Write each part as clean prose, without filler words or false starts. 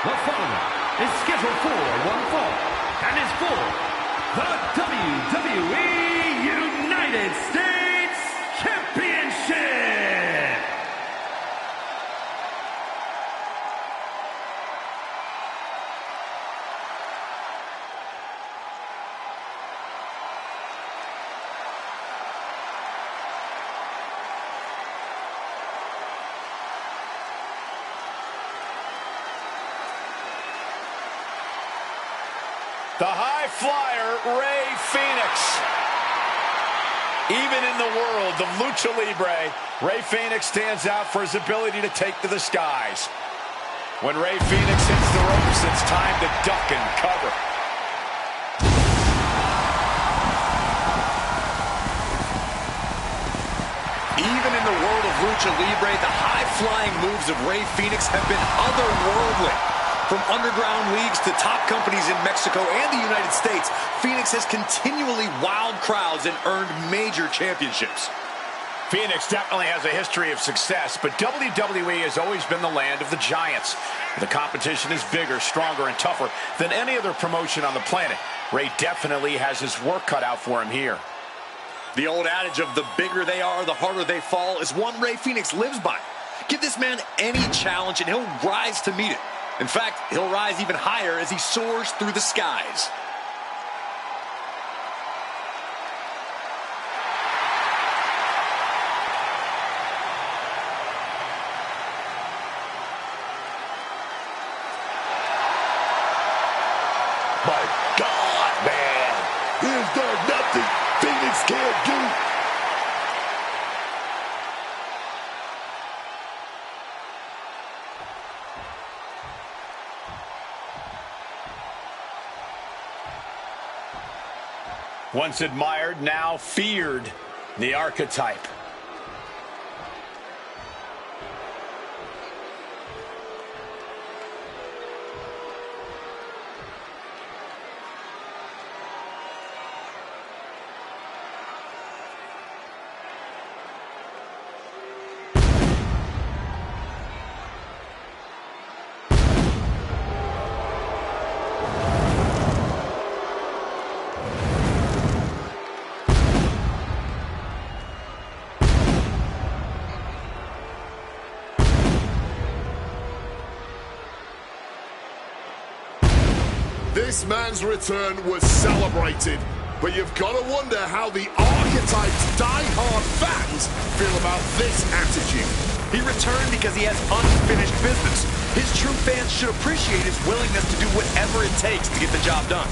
The following is scheduled for one fall and is for the WWE United States Championship. The high flyer, Rey Fénix. Even in the world of Lucha Libre, Rey Fénix stands out for his ability to take to the skies. When Rey Fénix hits the ropes, it's time to duck and cover. Even in the world of Lucha Libre, the high-flying moves of Rey Fénix have been otherworldly. From underground leagues to top companies in Mexico and the United States, Fénix has continually wowed crowds and earned major championships. Fénix definitely has a history of success, but WWE has always been the land of the giants. The competition is bigger, stronger, and tougher than any other promotion on the planet. Rey definitely has his work cut out for him here. The old adage of the bigger they are, the harder they fall is one Rey Fénix lives by. Give this man any challenge and he'll rise to meet it. In fact, he'll rise even higher as he soars through the skies. My God, man! Is there nothing Fénix can't do? Once admired, now feared, the archetype. This man's return was celebrated, but you've got to wonder how the archetype's die-hard fans feel about this attitude. He returned because he has unfinished business. His true fans should appreciate his willingness to do whatever it takes to get the job done.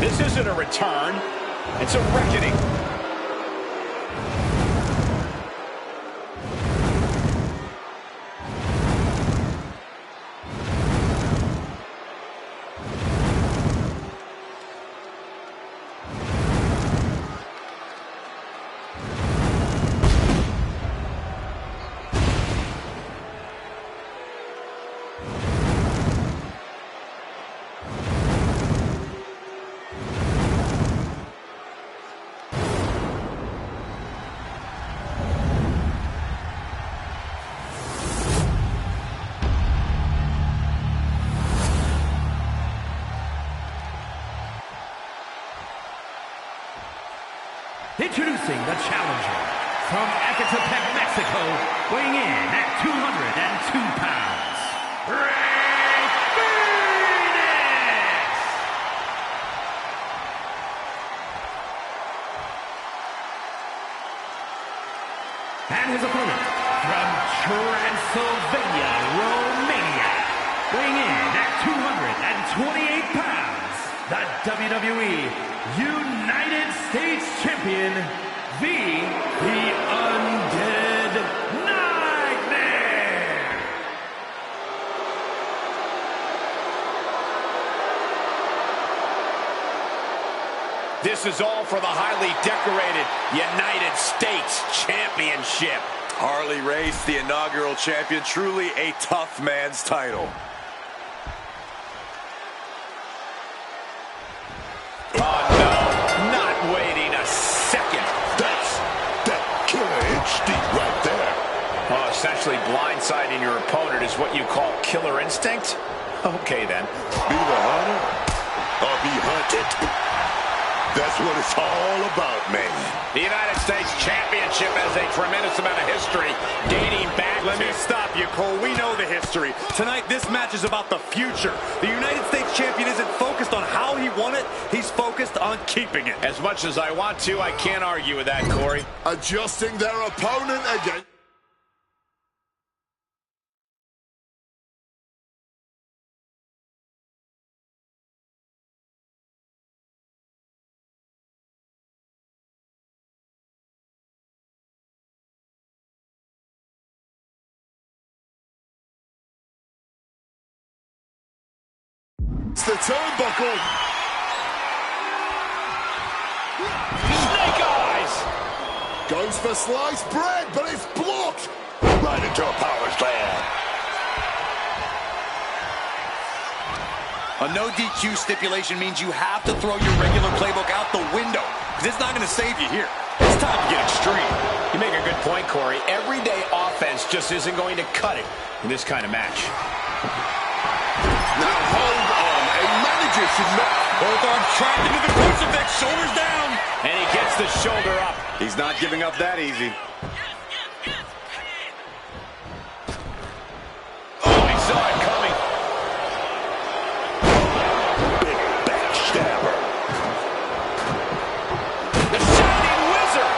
This isn't a return, it's a reckoning. Introducing the challenger from Ecatepec, Mexico, weighing in at 202 pounds, Rey Fénix! And his opponent from Transylvania, Romania, weighing in at 228 pounds, the WWE United States Champion, the Undead Nightmare. This is all for the highly decorated United States Championship. Harley Race, the inaugural champion, truly a tough man's title. Oh no, not waiting a second. That's that killer instinct right there. Oh, essentially blindsiding your opponent is what you call killer instinct? Okay then. Be the hunter or be hunted. That's what it's all about, man. The United States Championship has a tremendous amount of history dating back Let me stop you, Cole. We know the history. Tonight, this match is about the future. The United States champion isn't focused on how he won it. He's focused on keeping it. As much as I want to, I can't argue with that, Corey. Adjusting their opponent again. It's the turnbuckle. Snake eyes! Goes for sliced bread, but it's blocked. Right into a power slam. A no DQ stipulation means you have to throw your regular playbook out the window, because it's not going to save you here. It's time to get extreme. You make a good point, Corey. Everyday offense just isn't going to cut it in this kind of match. Now hold on. A manager should not. Both arms trapped into the crucifix, shoulders down. And he gets the shoulder up. He's not giving up that easy. Oh, he saw it coming. Big backstabber. The Shining Wizard.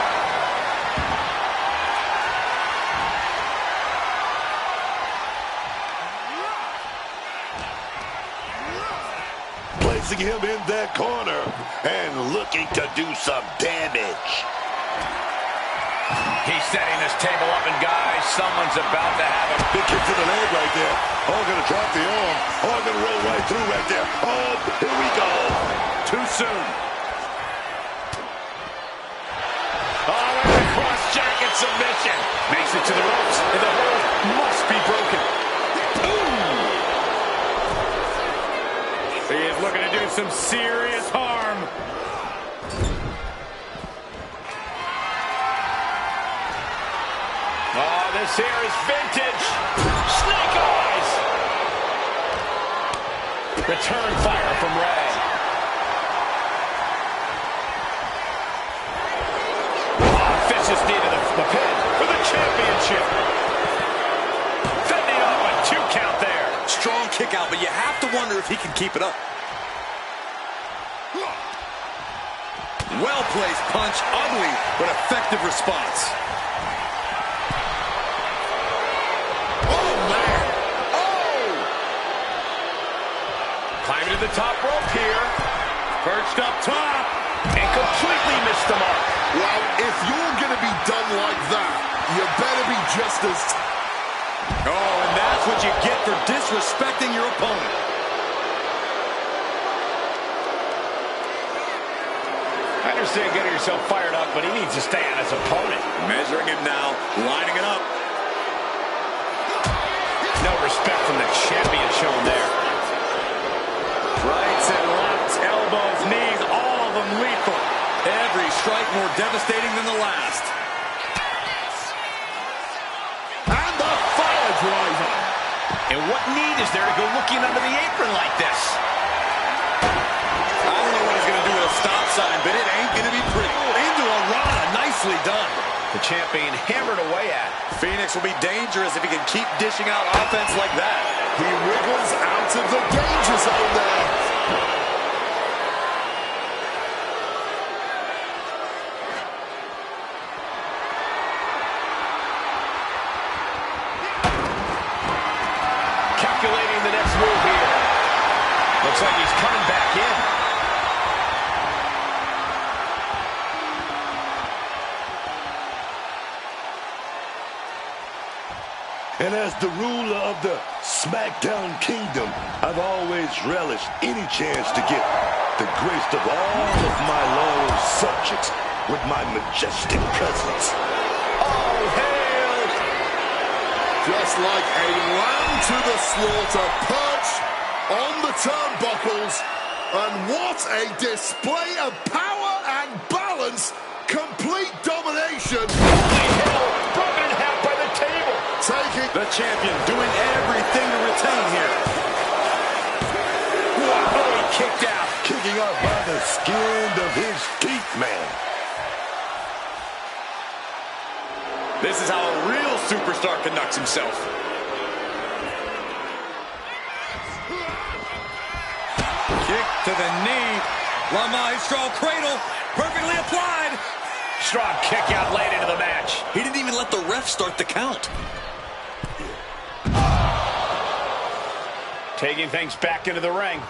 Placing him in that corner and looking to do some damage. He's setting this table up, and guys, someone's about to have a Big kick to the leg right there. Oh, gonna drop the arm. Oh, gonna roll right through right there. Oh, here we go. Too soon. Oh, and a cross-jacket submission. Makes it to the ropes, and the hold must be broken. He is looking to do some serious harm. Oh, this here is vintage. Snake eyes. Return fire from Ray. Oh, vicious knee to the pin for the championship. Fending off a 2 count there. Strong kick out, but you have to wonder if he can keep it up. Well-placed punch, ugly, but effective response. Oh, man. Oh! Climbing to the top rope here. Perched up top. And completely missed the mark. Well, if you're going to be done like that, you better be just as... Oh, and that's what you get for disrespecting your opponent. I understand getting yourself fired up, but he needs to stay on his opponent. Measuring him now, lining it up. No respect from the champion shown there. Rights and lefts, elbows, knees, all of them lethal. Every strike more devastating than the last. And the fire driver. And what need is there to go looking under the apron like this? I don't know what he's going to do with a stop sign, but it ain't going to be pretty. Into a Rana, nicely done. The champion hammered away at. Phoenix will be dangerous if he can keep dishing out offense like that. He wriggles out of the danger zone there. Calculating the next move here. Looks like he's coming back in. And as the ruler of the SmackDown Kingdom, I've always relished any chance to get the grace of all of my loyal subjects with my majestic presence. Oh, hail! Just like a lamb to the slaughter, perched on the turnbuckles. And what a display of power and balance. Complete domination. Holy hell, broken in half by the table. Taking the champion, doing everything to retain here. Wow, he kicked out. Kicking out by the skin of his teeth, man. This is how a real superstar conducts himself. Kick to the knee. La Maestro cradle, perfectly applied. Strong kick out late into the match. He didn't even let the ref start the count. Taking things back into the ring.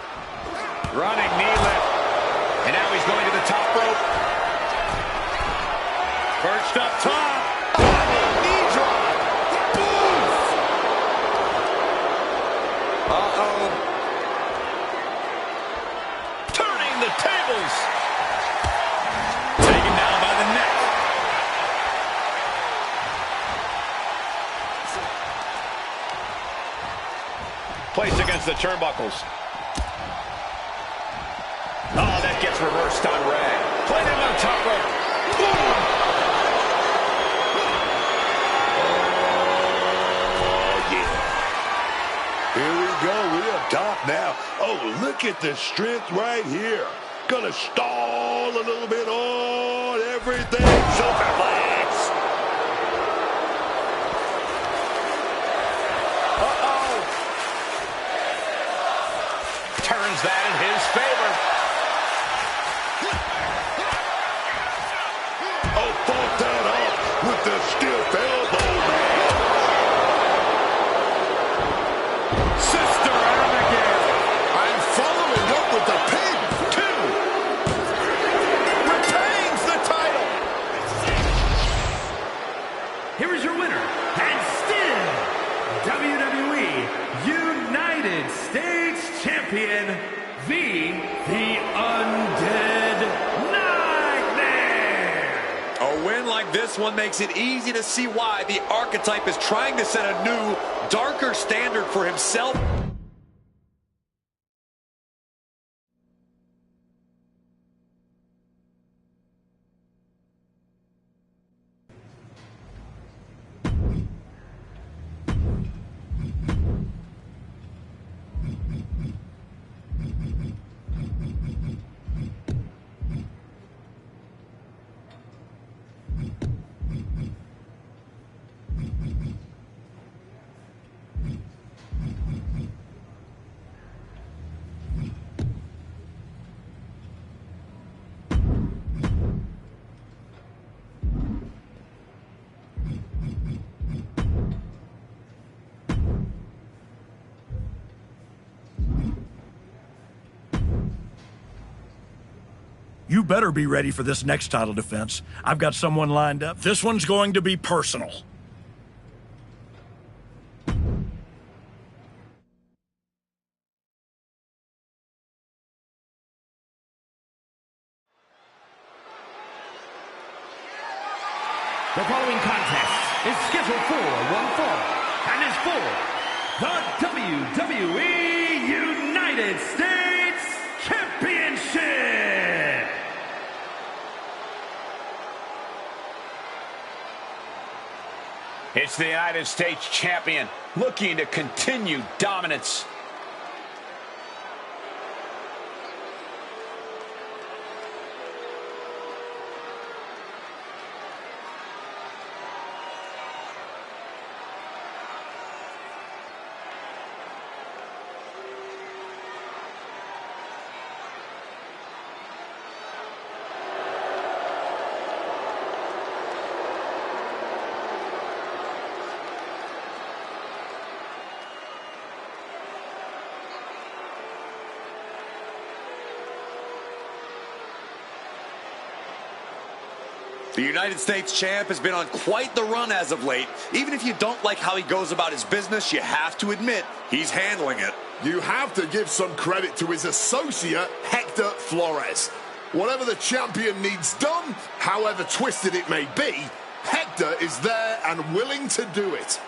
Running knee lift. And now he's going to the top rope. Perched up top. Knee drop. Boom. Uh-oh. Turning the tables. Taken down by the neck. Placed against the turnbuckles. Oh, that gets reversed on Ray. Played him on top rope. Boom. Oh, yeah. Here we go. We're up top now. Oh, look at the strength right here. Gonna stall a little bit on everything. Superflex. Uh-oh. Turns that in his favor. Oh, fought that off with the stiff elbow, man. Sister Abigail. And following up with the pin. 2. Retains the title. Here is your winner, and still WWE United States Champion, the Undead Nightmare. A win like this one makes it easy to see why the Archetype is trying to set a new, darker standard for himself. You better be ready for this next title defense. I've got someone lined up. This one's going to be personal. The following contest is scheduled for one fall and is for the WWE United States Championship. It's the United States Champion looking to continue dominance. The United States champ has been on quite the run as of late. Even if you don't like how he goes about his business, you have to admit he's handling it. You have to give some credit to his associate, Hector Flores. Whatever the champion needs done, however twisted it may be, Hector is there and willing to do it.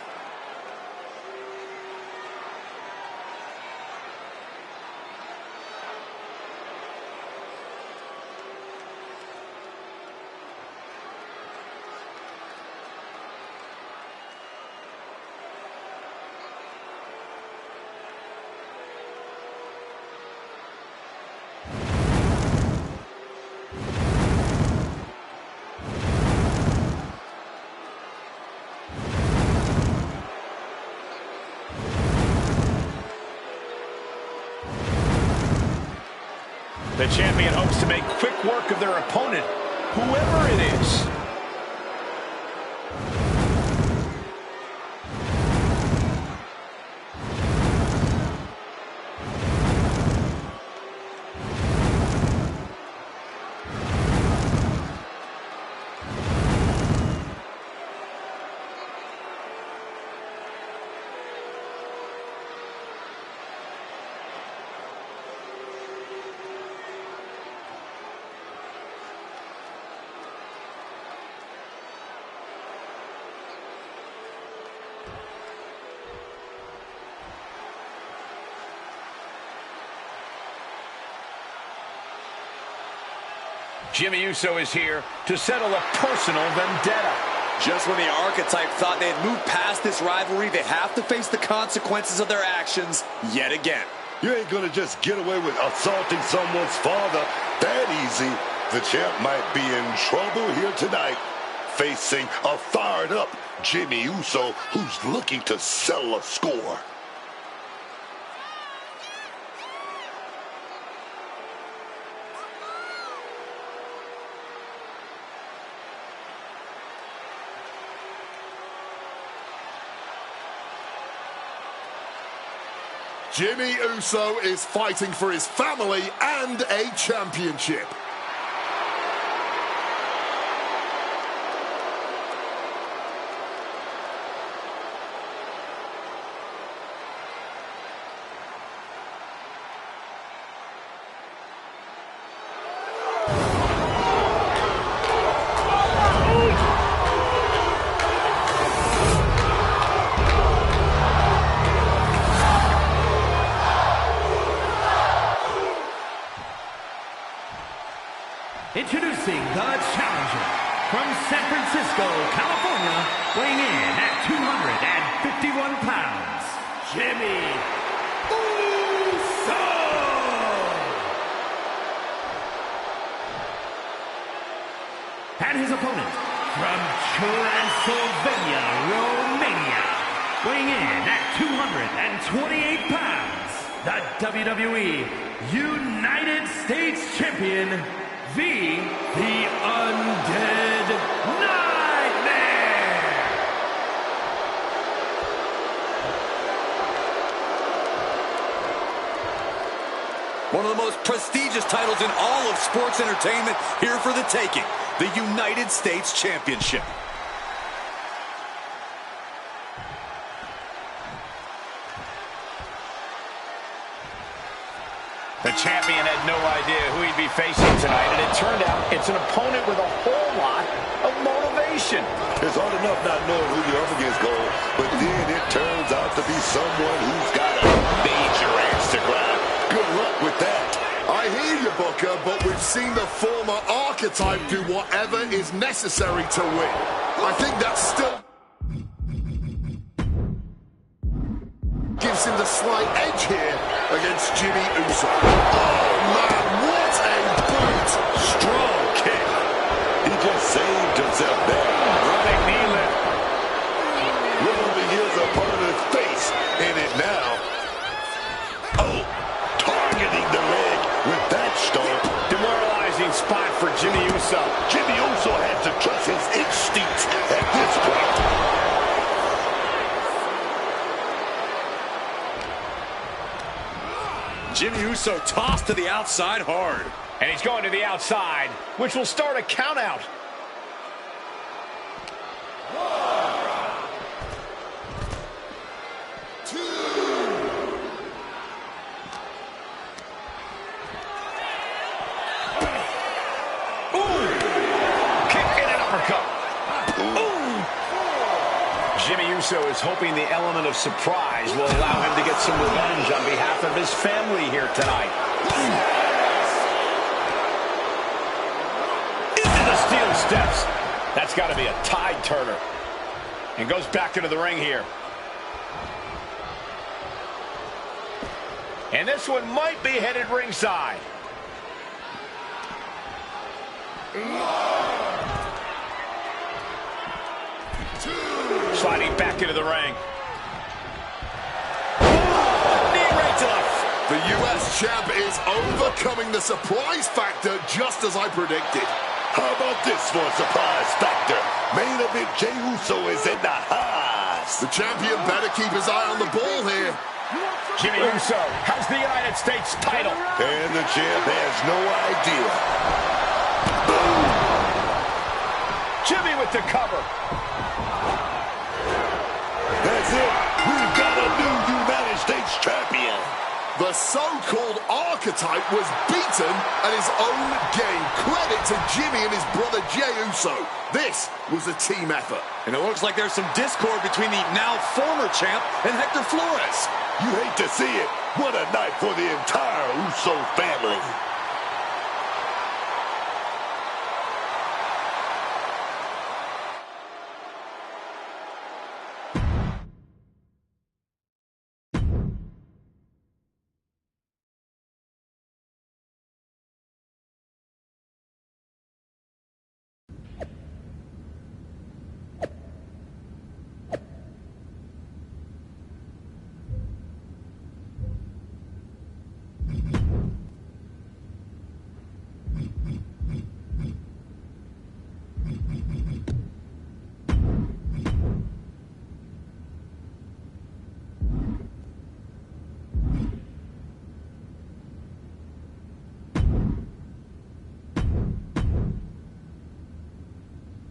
The champion hopes to make quick work of their opponent, whoever it is. Jimmy Uso is here to settle a personal vendetta. Just when the Archetype thought they had moved past this rivalry, they have to face the consequences of their actions yet again. You ain't gonna just get away with assaulting someone's father that easy. The champ might be in trouble here tonight, facing a fired-up Jimmy Uso who's looking to settle a score. Jimmy Uso is fighting for his family and a championship. Introducing the challenger from San Francisco, California, weighing in at 251 pounds, Jimmy Uso! And his opponent from Transylvania, Romania, weighing in at 228 pounds, the WWE United States Champion, the Undead Nightmare! One of the most prestigious titles in all of sports entertainment, here for the taking, the United States Championship. The champion had no idea who he'd be facing tonight, and it turned out it's an opponent with a whole lot of motivation. It's hard enough not knowing who you're up against, Cole, but then it turns out to be someone who's got a major axe to grind. Good luck with that. I hear you, Booker, but we've seen the former Archetype do whatever is necessary to win. I think that still gives him the slight edge here against Jimmy Uso. Oh, man, what a boot! Strong kick. He just saved himself there. Running knee lift. Literally his opponent's face in it now. Oh, targeting the leg with that stomp. Demoralizing spot for Jimmy Uso. Jimmy Uso had to trust his instincts at this point. Jimmy Uso tossed to the outside hard. And he's going to the outside, which will start a count out. Uso is hoping the element of surprise will allow him to get some revenge on behalf of his family here tonight. Into the steel steps. That's got to be a tide turner. And goes back into the ring here. And this one might be headed ringside. Sliding back into the ring. Knee right to the U.S. champ is overcoming the surprise factor just as I predicted. How about this for a surprise factor? Main event Jey Uso is in the house. The champion better keep his eye on the ball here. Jimmy Uso has the United States title. And the champ has no idea. Boom! Jimmy with the cover. That's it. We've got a new United States champion. The so-called archetype was beaten at his own game. Credit to Jimmy and his brother Jey Uso. This was a team effort. And it looks like there's some discord between the now former champ and Hector Flores. You hate to see it. What a night for the entire Uso family.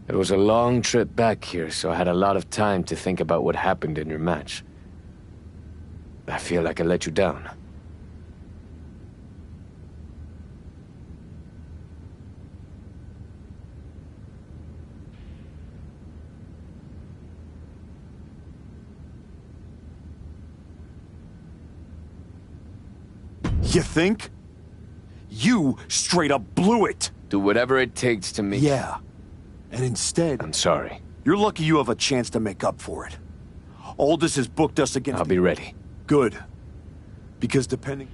It was a long trip back here, so I had a lot of time to think about what happened in your match. I feel like I let you down. You think? You straight up blew it! Do whatever it takes to make... Yeah. And instead... I'm sorry. You're lucky you have a chance to make up for it. Aldous has booked us against... I'll be ready. Good. Because depending...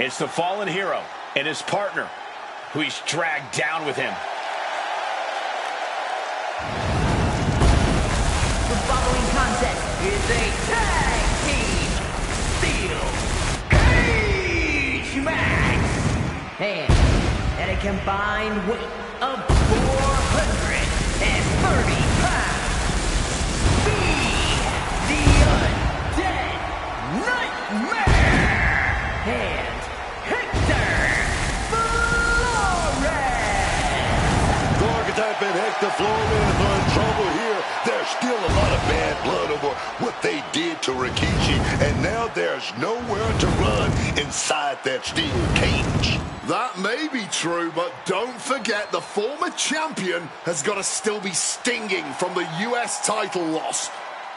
It's the fallen hero and his partner, who he's dragged down with him. The following contest is a tag team steel cage match. And at a combined weight of 430 pounds, be the Undead Nightmare. And and Hector Flores are in trouble here. There's still a lot of bad blood over what they did to Rikishi, and now there's nowhere to run inside that steel cage. That may be true, but don't forget the former champion has got to still be stinging from the US title loss.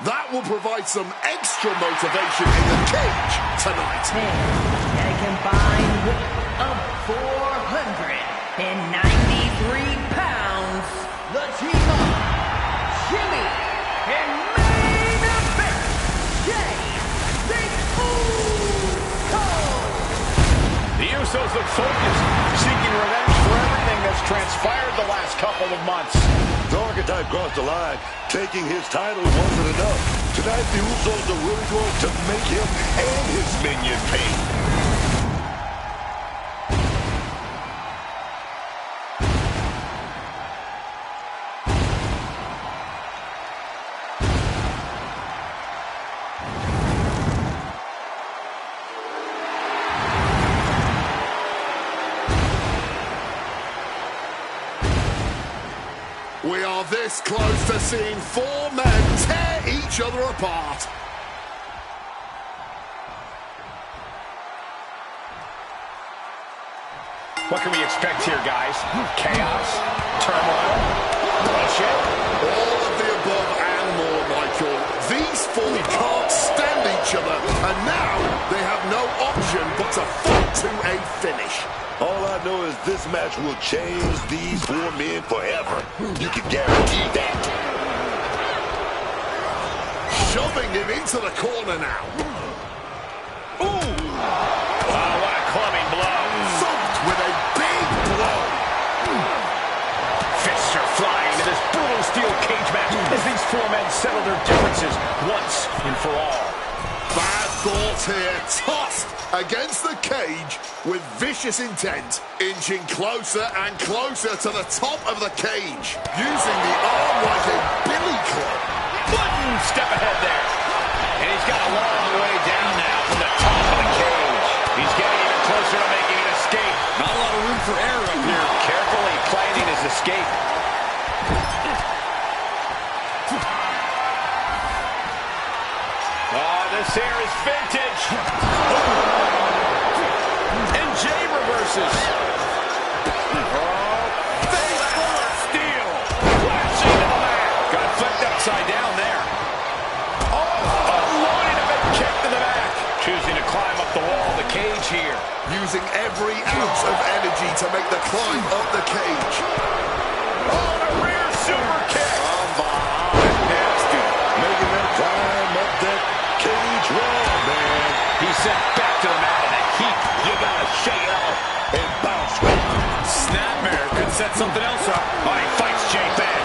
That will provide some extra motivation in the cage tonight. And a combined weight of 493 pounds, the team of Jimmy and main event Jey Uso. The Usos look focused, seeking revenge for everything that's transpired the last couple of months. The archetype crossed the line. Taking his title wasn't enough. Tonight, the Usos are really going to make him and his minion pay. this close to seeing four men tear each other apart. What can we expect here, guys? Chaos? Turmoil? Bloodshed? All of the above and more, Michael. These four can't stand each other, and now they have no option but to fight to a finish. All I know is this match will change these four men forever. You can guarantee that. Shoving him into the corner now. Ooh! Oh, what a clubbing blow. Thumped with a big blow. Fists are flying to this brutal steel cage match as these four men settle their differences once and for all. Bad thoughts here, tossed against the cage with vicious intent, inching closer and closer to the top of the cage, using the arm like a billy club. One step ahead there. And he's got a long way down now from the top of the cage. He's getting even closer to making an escape. Not a lot of room for error up here. Carefully planning his escape. Oh, this here is vintage. And Jay reverses. Oh, face full of steel. Flashing to the mat. Got flipped upside down there. Oh, unloading a big kick to the back. Choosing to climb up the wall of the cage here. Using every ounce of energy to make the climb up the cage. Oh, a rear super kick. From behind, nasty. Making them climb up that cage wall, man. He's sent back to the mat in a heap. You gotta shake it off. And bounce back. Snapmare could set something else up. Oh, he fights Jay back.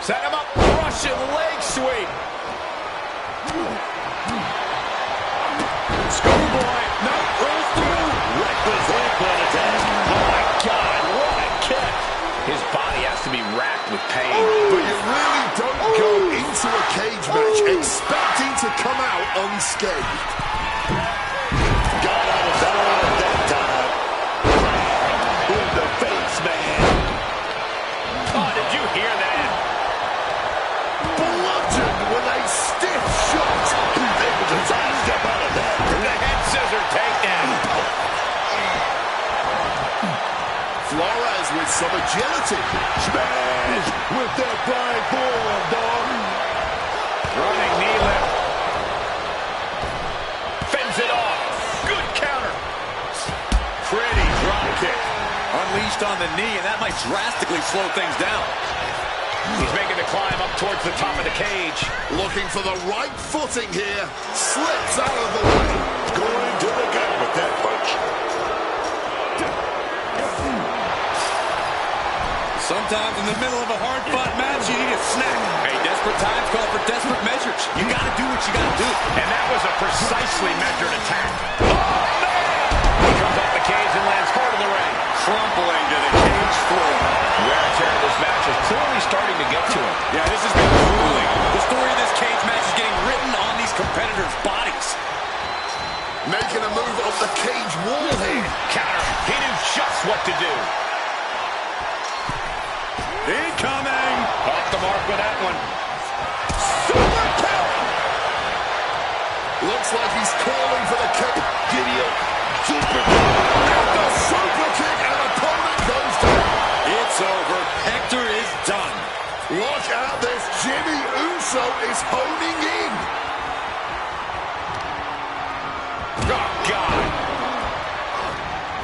Set him up. Russian leg sweep. Schoolboy. No, rolls through. Reckless headbutt attack. Oh, my God. What a kick. His body has to be racked with pain. But you really don't go into a cage match expecting to come out unscathed. Got out of that time. In the face, man. Oh, did you hear that? Bludgeoned with a stiff shot. He's able to sidestep out of that. The head scissor takedown. Flores with some agility. Smash with that flying forearm, dog. Running knee lift. Fends it off. Good counter. Pretty drop kick. Unleashed on the knee, and that might drastically slow things down. He's making the climb up towards the top of the cage. Looking for the right footing here. Slips out of the way. Going to the gut with that punch. Sometimes in the middle of a hard-fought match, you need a snack. Hey, desperate times call for desperate measures. You got to do what you got to do. And that was a precisely measured attack. Oh, man! He comes off the cage and lands hard in the ring. Crumpling to the cage floor. Wear and tear of this match is clearly starting to get to him. Yeah, this has been grueling. The story of this cage match is getting written on these competitors' bodies. Making a move up the cage wall here. Counter. He knew just what to do. Incoming! Off the mark with that one. Super kick. Looks like he's calling for the kick. Giddy up. Super kick. And the super kick, and opponent goes down. It's over. Hector is done. Look at this. Jimmy Uso is honing in. Oh, God.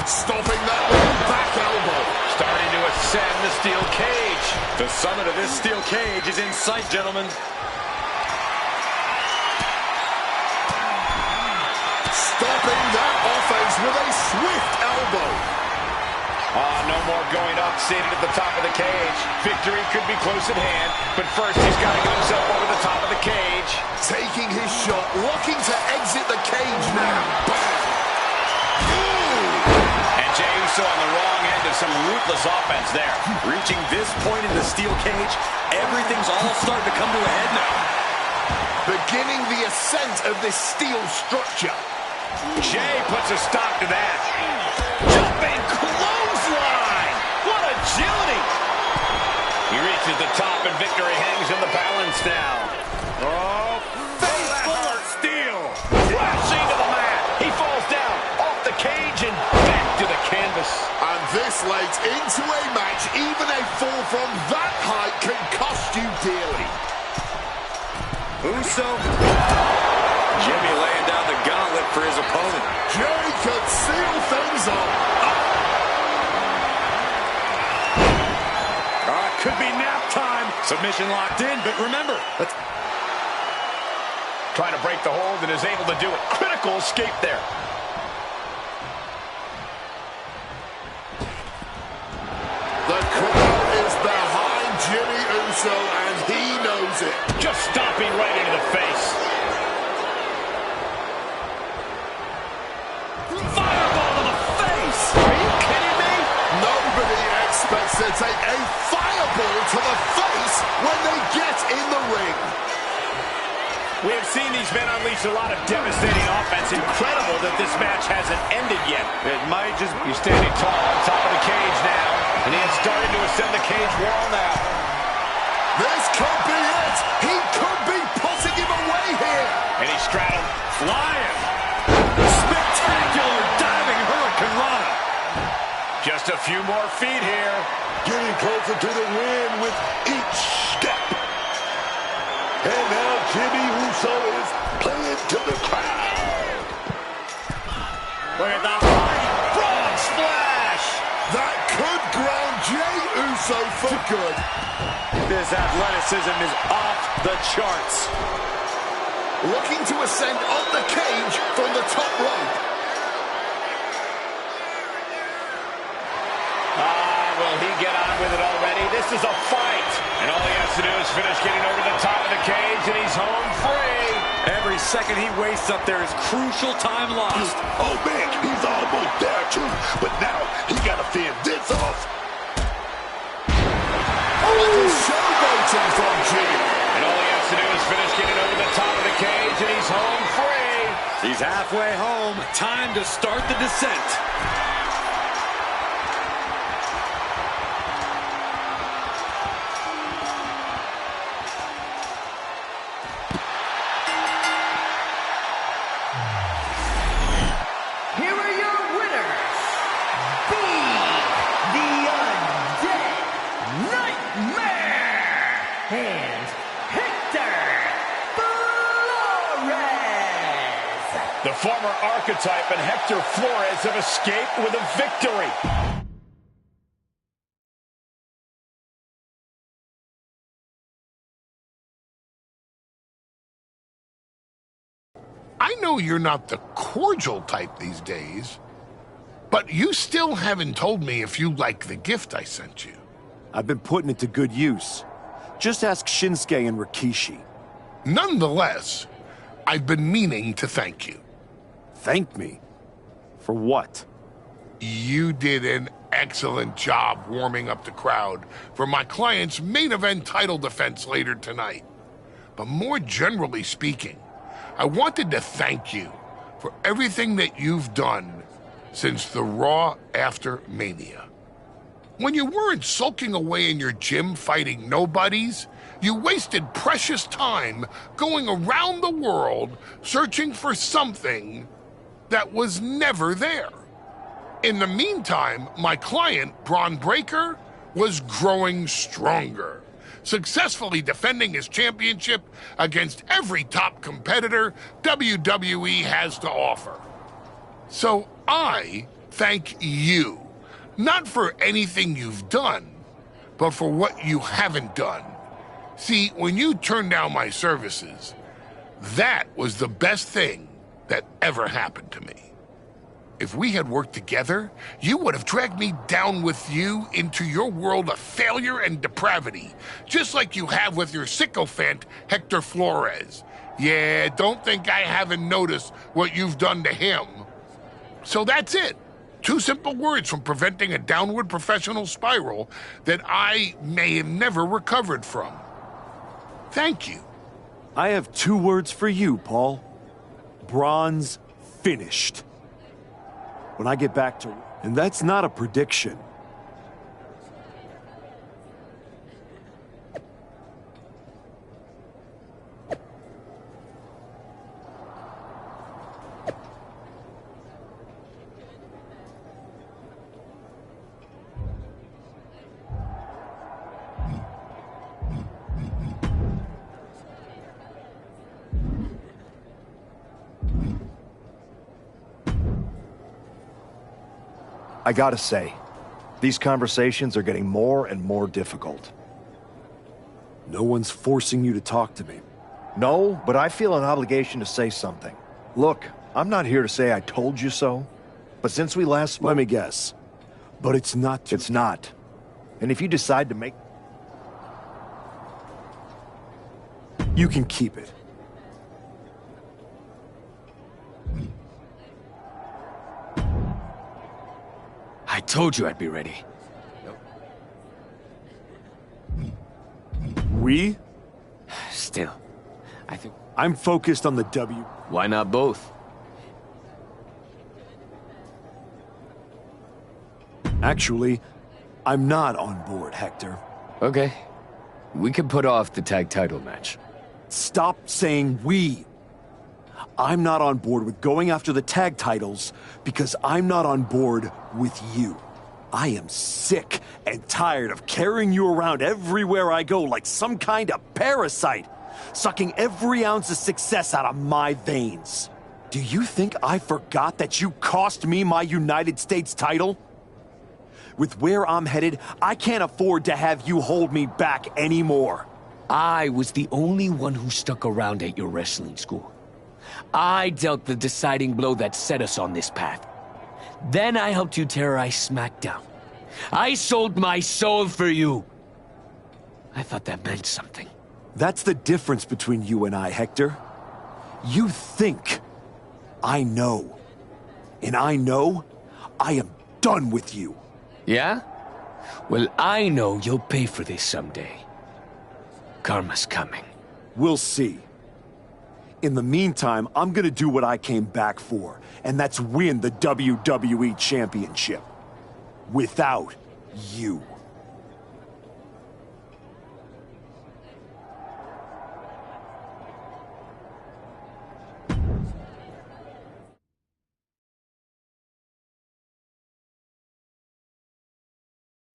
Stopping that one back elbow. Starting to ascend the steel cage. The summit of this steel cage is in sight, gentlemen. Stopping that offense with a swift elbow. No more going up, seated at the top of the cage. Victory could be close at hand, but first he's got to get himself over the top of the cage. Taking his shot, looking to exit the cage now. Bam! And Jey Uso on the wrong end of some ruthless offense there. Reaching this point in the steel cage, everything's all starting to come to a head now. Beginning the ascent of this steel structure. Jey puts a stop to that. Jumping clothesline! What a agility. He reaches the top, and victory hangs in the balance now. Oh, face full of steel. Crashing to the mat. He falls down, off the cage, and back to the canvas. And this late into a match, even a fall from that height can cost you dearly. Uso. Jimmy laying down the gauntlet for his opponent. Jay could seal things up. Could be nap time. Submission locked in, but remember, trying to break the hold and is able to do it. Critical escape there. The crowd is behind Jimmy Uso, and he knows it. Just stomping right into the face. fireball to the face. Are you kidding me? Nobody expects to take a fireball to the face when they get in the ring. We have seen these men unleash a lot of devastating offense. Incredible that this match hasn't ended yet. It might just be standing tall on top of the cage now. And he has started to ascend the cage wall now. This could be it. He could be putting him away here. And he's straddled. Flying. Spectacular diving Hurricane Rana. Just a few more feet here. Getting closer to the win with each step. And now Jimmy Uso is playing to the crowd. Look at the high frog splash. That could ground Jey Uso for good. This athleticism is off the charts. Looking to ascend up the cage from the top rope. Will he get on with it already? This is a fight. And all he has to do is finish getting over the top of the cage, and he's home free. Every second he wastes up there is crucial time lost. Oh, man, he's almost there, too. But now he got to fend this off. Oh, showboating from Jimmy. And all he has to do is finish getting over the top of the cage, and he's home free. He's halfway home. Time to start the descent. The former archetype and Hector Flores have escaped with a victory. I know you're not the cordial type these days, but you still haven't told me if you like the gift I sent you. I've been putting it to good use. Just ask Shinsuke and Rikishi. Nonetheless, I've been meaning to thank you. Thank me? For what? You did an excellent job warming up the crowd for my client's main event title defense later tonight. But more generally speaking, I wanted to thank you for everything that you've done since the Raw after Mania. When you weren't sulking away in your gym fighting nobodies, you wasted precious time going around the world searching for something that was never there. In the meantime, my client, Braun Breaker, was growing stronger, successfully defending his championship against every top competitor WWE has to offer. So I thank you, not for anything you've done, but for what you haven't done. See, when you turned down my services, that was the best thing that ever happened to me. If we had worked together, you would have dragged me down with you into your world of failure and depravity, just like you have with your sycophant, Hector Flores. Yeah, don't think I haven't noticed what you've done to him. So that's it. 2 simple words from preventing a downward professional spiral that I may have never recovered from. Thank you. I have 2 words for you, Paul. Braun's finished. When I get back to... And that's not a prediction. I gotta say, these conversations are getting more and more difficult. No one's forcing you to talk to me. No, but I feel an obligation to say something. Look, I'm not here to say I told you so, but since we last spoke... Let me guess. But it's not... It's not. And if you decide to make... You can keep it. I told you I'd be ready. We? Still, I think... I'm focused on the W. Why not both? Actually, I'm not on board, Hector. Okay. We can put off the tag title match. Stop saying we. I'm not on board with going after the tag titles because I'm not on board with you. I am sick and tired of carrying you around everywhere I go like some kind of parasite, sucking every ounce of success out of my veins. Do you think I forgot that you cost me my United States title? With where I'm headed, I can't afford to have you hold me back anymore. I was the only one who stuck around at your wrestling school. I dealt the deciding blow that set us on this path. Then I helped you terrorize SmackDown. I sold my soul for you. I thought that meant something. That's the difference between you and I, Hector. You think I know. And I know I am done with you. Yeah? Well, I know you'll pay for this someday. Karma's coming. We'll see. In the meantime, I'm gonna do what I came back for, and that's win the WWE Championship. Without you.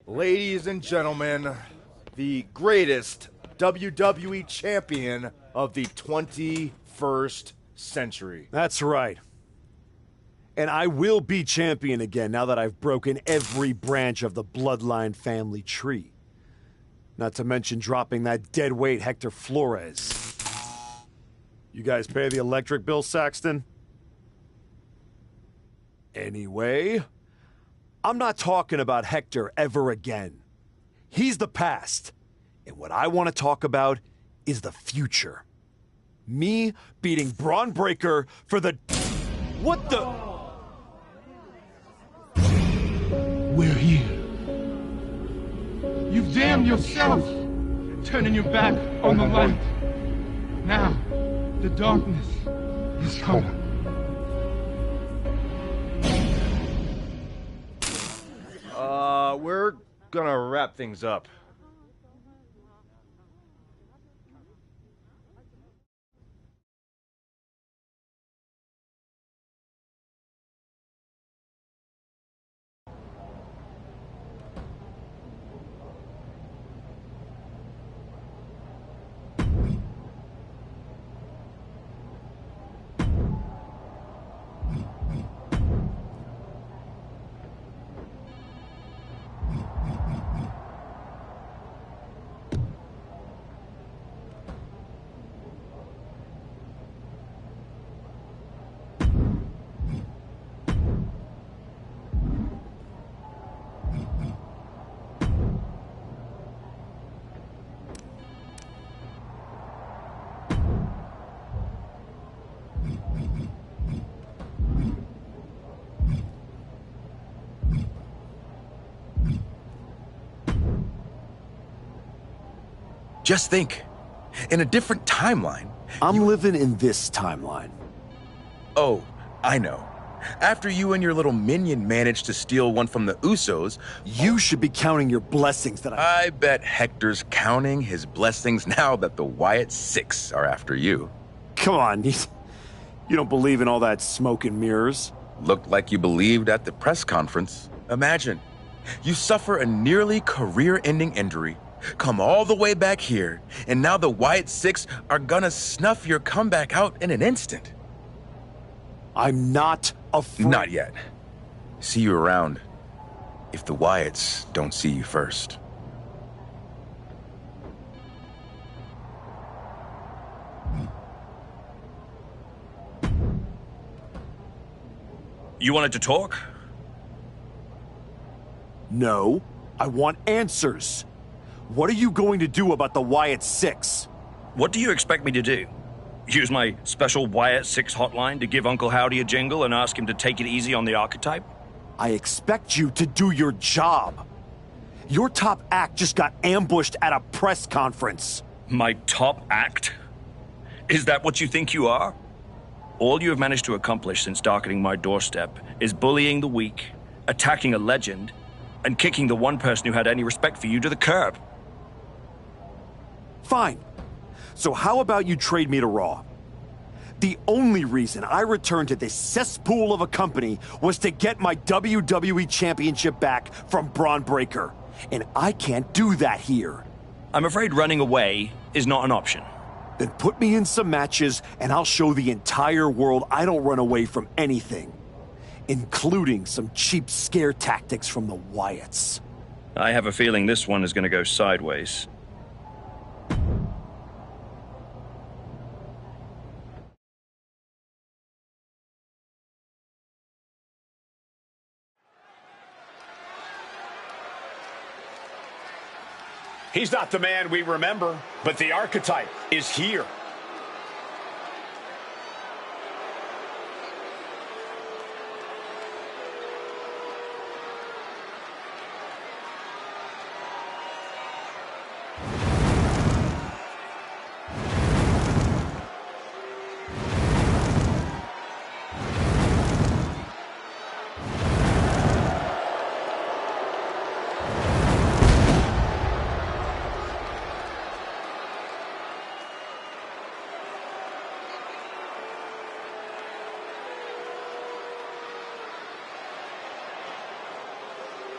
Ladies and gentlemen, the greatest WWE champion of the 21st century. That's right. And I will be champion again now that I've broken every branch of the Bloodline family tree. Not to mention dropping that dead weight Hector Flores. You guys pay the electric bill, Saxton? Anyway, I'm not talking about Hector ever again. He's the past. And what I want to talk about is the future. Me beating Braun Breaker for the... What the... We're here. You've damned yourself, turning your back on the light. Now, the darkness is coming. We're gonna wrap things up. Just think, in a different timeline... I'm living in this timeline. Oh, I know. After you and your little minion managed to steal one from the Usos... You should be counting your blessings that I bet Hector's counting his blessings now that the Wyatt Six are after you. Come on, you don't believe in all that smoke and mirrors. Looked like you believed at the press conference. Imagine, you suffer a nearly career-ending injury, come all the way back here, and now the Wyatt Six are gonna snuff your comeback out in an instant. I'm not afraid. Not yet. See you around. if the Wyatts don't see you first. You wanted to talk? No, I want answers. What are you going to do about the Wyatt 6? What do you expect me to do? Use my special Wyatt 6 hotline to give Uncle Howdy a jingle and ask him to take it easy on the archetype? I expect you to do your job. Your top act just got ambushed at a press conference. My top act? Is that what you think you are? All you have managed to accomplish since darkening my doorstep is bullying the weak, attacking a legend, and kicking the one person who had any respect for you to the curb. Fine. So how about you trade me to Raw? The only reason I returned to this cesspool of a company was to get my WWE Championship back from Braun Breaker. And I can't do that here. I'm afraid running away is not an option. Then put me in some matches, and I'll show the entire world I don't run away from anything. Including some cheap scare tactics from the Wyatts. I have a feeling this one is going to go sideways. He's not the man we remember, but the archetype is here.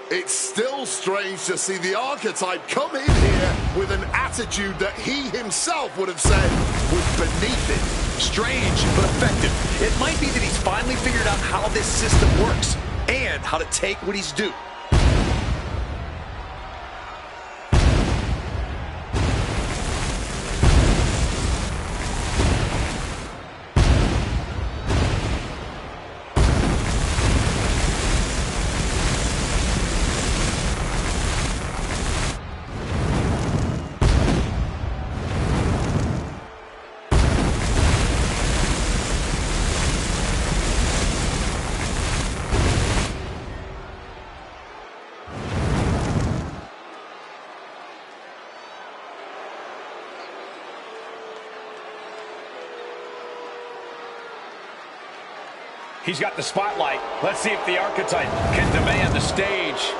It's still strange to see the archetype come in here with an attitude that he himself would have said was beneath it. Strange, but effective. It might be that he's finally figured out how this system works and how to take what he's due. He's got the spotlight. Let's see if the archetype can demand the stage.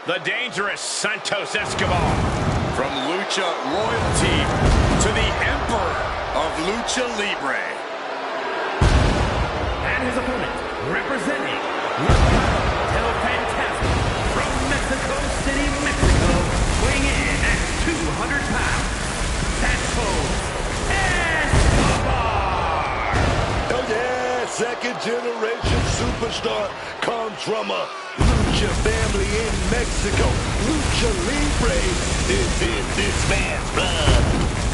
The dangerous Santos Escobar. From Lucha Royalty to the Emperor of Lucha Libre. And his opponent, representing El Fantasma from Mexico City, Mexico, weighing in at 200 pounds, Santos Escobar. Oh yeah, second generation superstar comes from a Lucha family in Mexico. Lucha Libre is in this man's blood.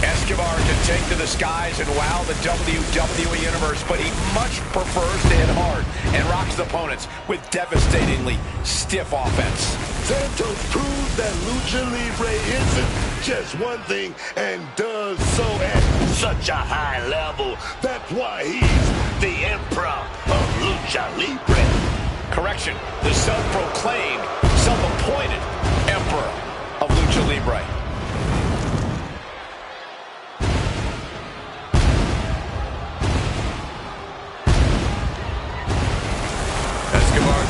Escobar can take to the skies and wow the WWE Universe, but he much prefers to hit hard and rocks opponents with devastatingly stiff offense. Santos proves that Lucha Libre isn't just one thing and does so at such a high level. That's why he's the Emperor of Lucha Libre. Correction, the self-proclaimed, self-appointed Emperor of Lucha Libre.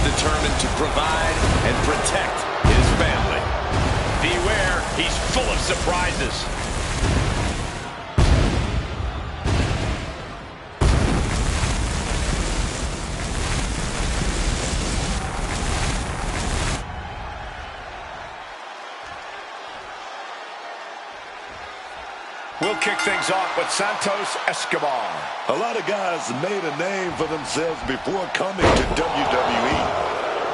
determined to provide and protect his family. Beware, he's full of surprises. We'll kick things off with Santos Escobar. A lot of guys made a name for themselves before coming to WWE.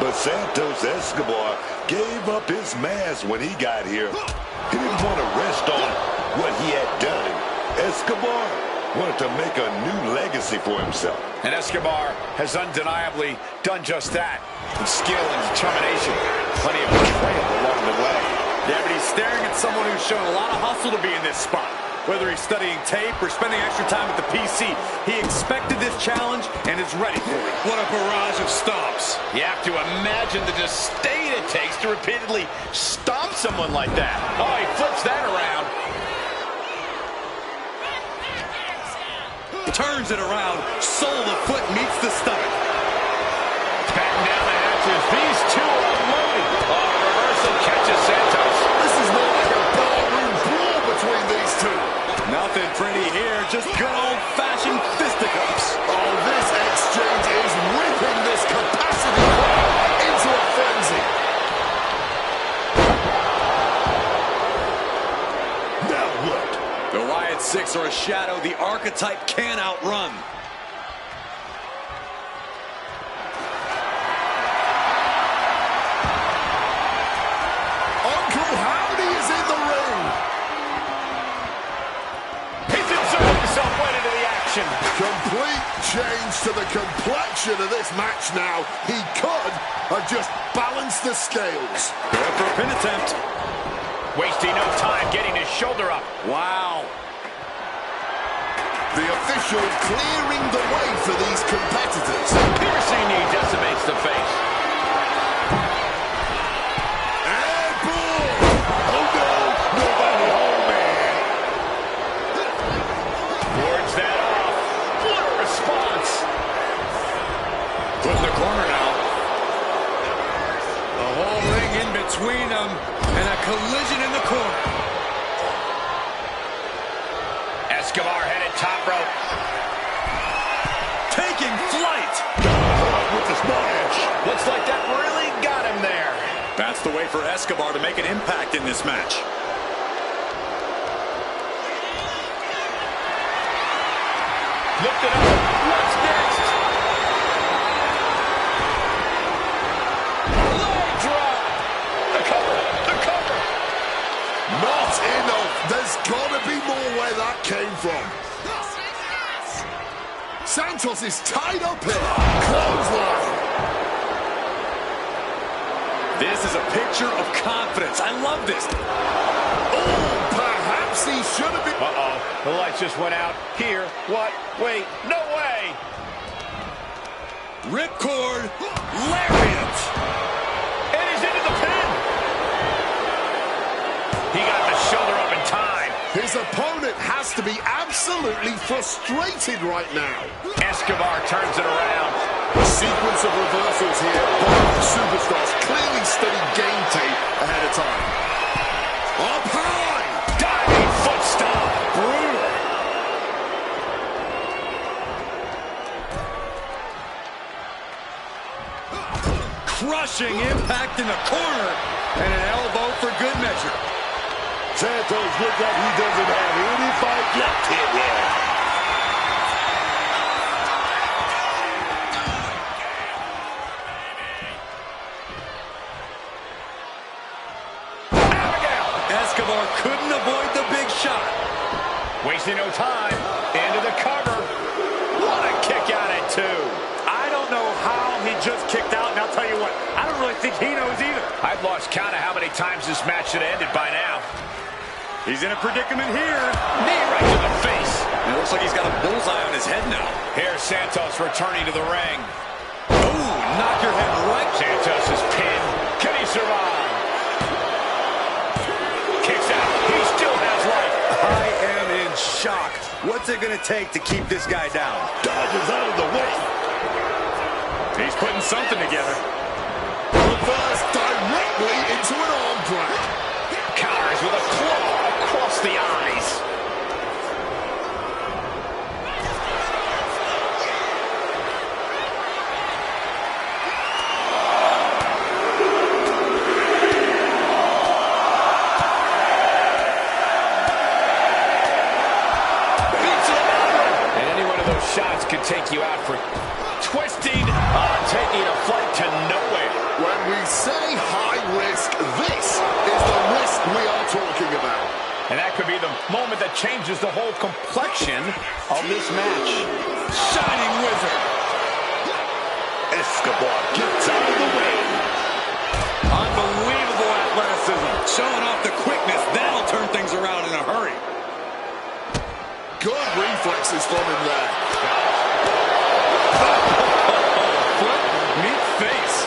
But Santos Escobar gave up his mask when he got here. He didn't want to rest on what he had done. Escobar wanted to make a new legacy for himself. And Escobar has undeniably done just that. With skill and determination. Plenty of betrayal along the way. Yeah, but he's staring at someone who's shown a lot of hustle to be in this spot. Whether he's studying tape or spending extra time at the PC, he expected this challenge and is ready for it. What a barrage of stomps. You have to imagine the disdain it takes to repeatedly stomp someone like that. Oh, he flips that around. Turns it around, sole of the foot meets the stomach. Batten down the hatches. These two are loaded. Oh, reversal catches Santos. This is more like a ballroom brawl between these two. Nothing pretty here, just good old-fashioned fisticuffs. Oh, this exchange is whipping this capacity crowd into a frenzy. Now what? The Wyatt Six are a shadow the archetype can't outrun. Uncle Howdy is in the ring. He's inserted himself right into the action. Complete change to the complexion of this match now. He could have just balanced the scales. Going for a pin attempt. Wasting no time getting his shoulder up. Wow. The official clearing the way for these competitors. Piercing knee decimates the face. Airball! Oh no, nobody home, man. Wards that off. What a response. Put in the corner now. The whole ring in between them and a collision in the corner. Escobar headed top rope. Taking flight. With the smash. Looks like that really got him there. That's the way for Escobar to make an impact in this match. Lift it up. What's next? Low drop. The cover. The cover. Not enough. There's got to be more where that came from. Santos is tied up here. Clothesline. This is a picture of confidence. I love this. Oh, perhaps he should have been. Uh-oh. The lights just went out. Here. What? Wait. No way. Ripcord. Lariat. And he's into the pin. He got the shoulder up in time. His opponent has to be absolutely frustrated right now. Escobar turns it around. A sequence of reversals here. Both superstars clearly studied game tape ahead of time. Up high! Diving foot stomp. Brutal. Crushing impact in the corner. And an elbow for good measure. Santos looks like he doesn't have any fight left here. Escobar couldn't avoid the big shot. Wasting no time. Into the cover. What a kick out at two. I don't know how he just kicked out, and I'll tell you what, I don't really think he knows either. I've lost count of how many times this match should have ended by now. He's in a predicament here. Knee right to the face. It looks like he's got a bullseye on his head now. Here's Santos returning to the ring. Ooh, knock your head right. Santos is pinned. Can he survive? Kicks out. He still has life. I am in shock. What's it going to take to keep this guy down? Dodges out of the way. He's putting something together. flag. Counters with a claw across the eyes. Shots could take you out for twisting, taking a flight to nowhere. When we say high risk, this is the risk we are talking about. And that could be the moment that changes the whole complexion of this match. Shining Wizard. Escobar gets out of the way. Unbelievable athleticism. Showing off the quickness. That'll turn things around in a hurry. Good reflexes from him there. Foot, meet face.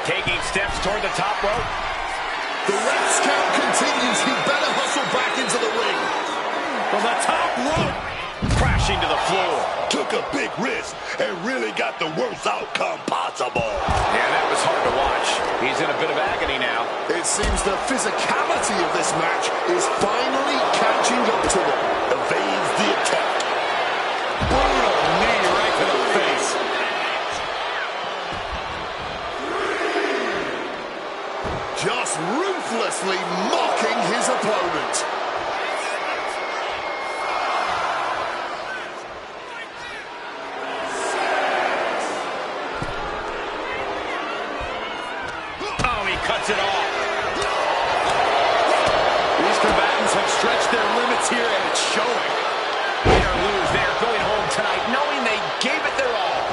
Taking steps toward the top rope. The ref's count continues. He better hustle back into the ring. From the top rope. Crashing to the floor. Took a big risk and really got the worst outcome possible. Yeah, that was hard to watch. He's in a bit of agony now. It seems the physicality of this match is finally catching up to him. Evades the attack. Brutal knee right to the face. Just ruthlessly mocking his opponent. Oh, he cuts it off. These combatants have stretched their limits here, and it's showing. Win or lose, they're going home tonight knowing they gave it their all.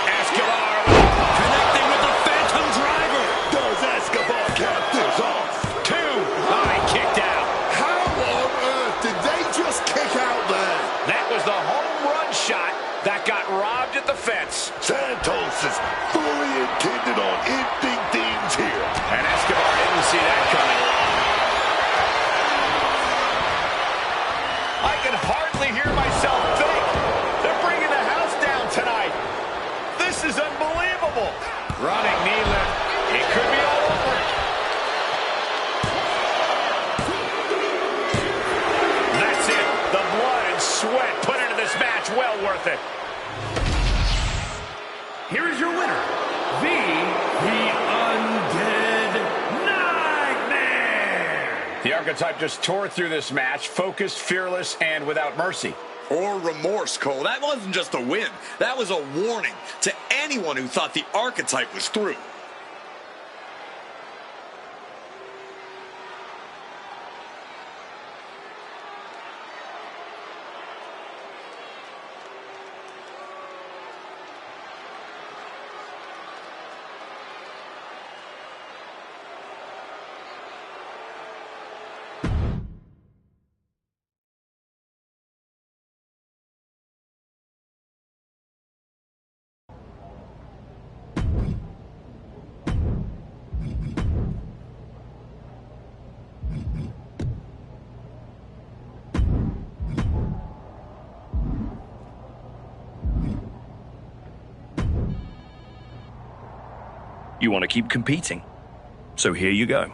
Escobar Connecting with the Phantom Driver. Does Escobar count this off? two. Oh, he kicked out. How on earth did they just kick out there? That was the home run shot that got robbed at the fence. Santos is fully intended on ending things here. And Escobar didn't see that coming. I can hardly hear myself think. They're bringing the house down tonight. This is unbelievable. Running knee lift. It could be all over. That's it. The blood and sweat put into this match. Well worth it. Here is your winner, the Undead Nightmare. The archetype just tore through this match, focused, fearless, and without mercy. Or remorse, Cole. That wasn't just a win. That was a warning to anyone who thought the archetype was through. You want to keep competing. So here you go.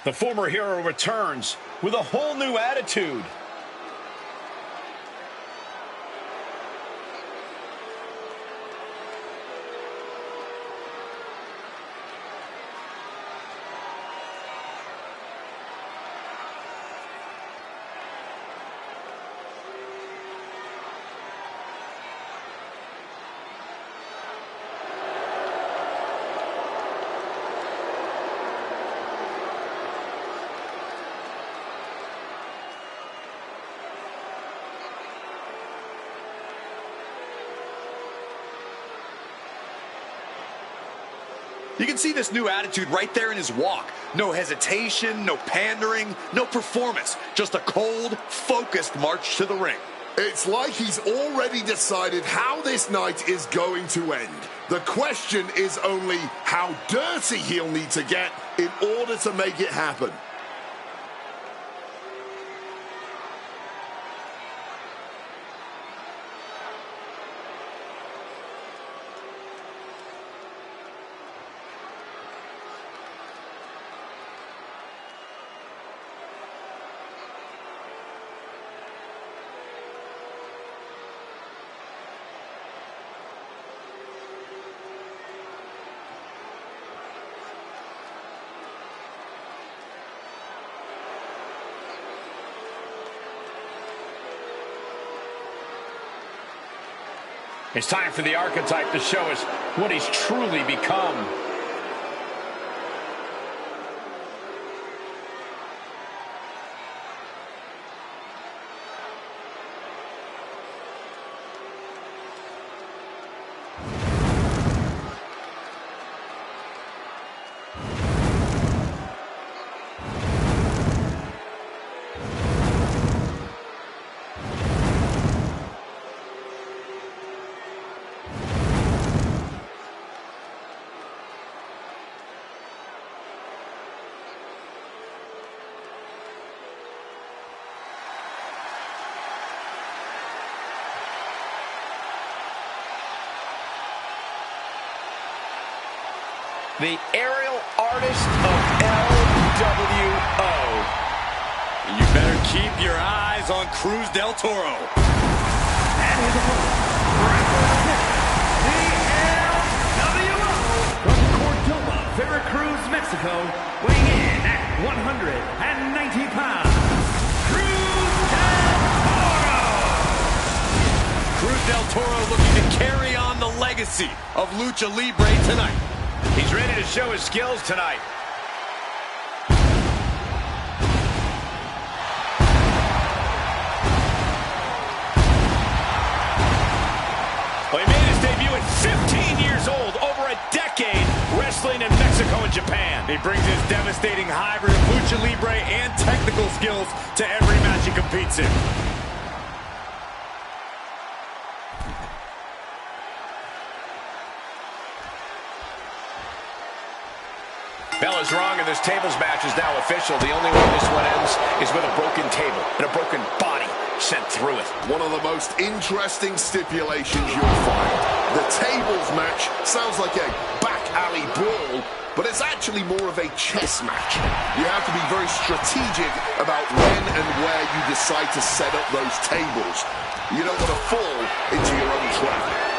The former hero returns with a whole new attitude. You can see this new attitude right there in his walk. No hesitation, no pandering, no performance. Just a cold, focused march to the ring. It's like he's already decided how this night is going to end. The question is only how dirty he'll need to get in order to make it happen. It's time for the archetype to show us what he's truly become. The aerial artist of LWO. You better keep your eyes on Cruz del Toro. And his opponent, the LWO from Cordoba, Veracruz, Mexico, weighing in at 190 pounds, Cruz del Toro. Cruz del Toro looking to carry on the legacy of Lucha Libre tonight. He's ready to show his skills tonight. Well, he made his debut at 15 years old, over a decade wrestling in Mexico and Japan. He brings his devastating hybrid of Lucha Libre and technical skills to every match he competes in. Bell is wrong, and this tables match is now official. The only way this one ends is with a broken table and a broken body sent through it. One of the most interesting stipulations you'll find. The tables match sounds like a back alley brawl, but it's actually more of a chess match. You have to be very strategic about when and where you decide to set up those tables. You don't want to fall into your own trap.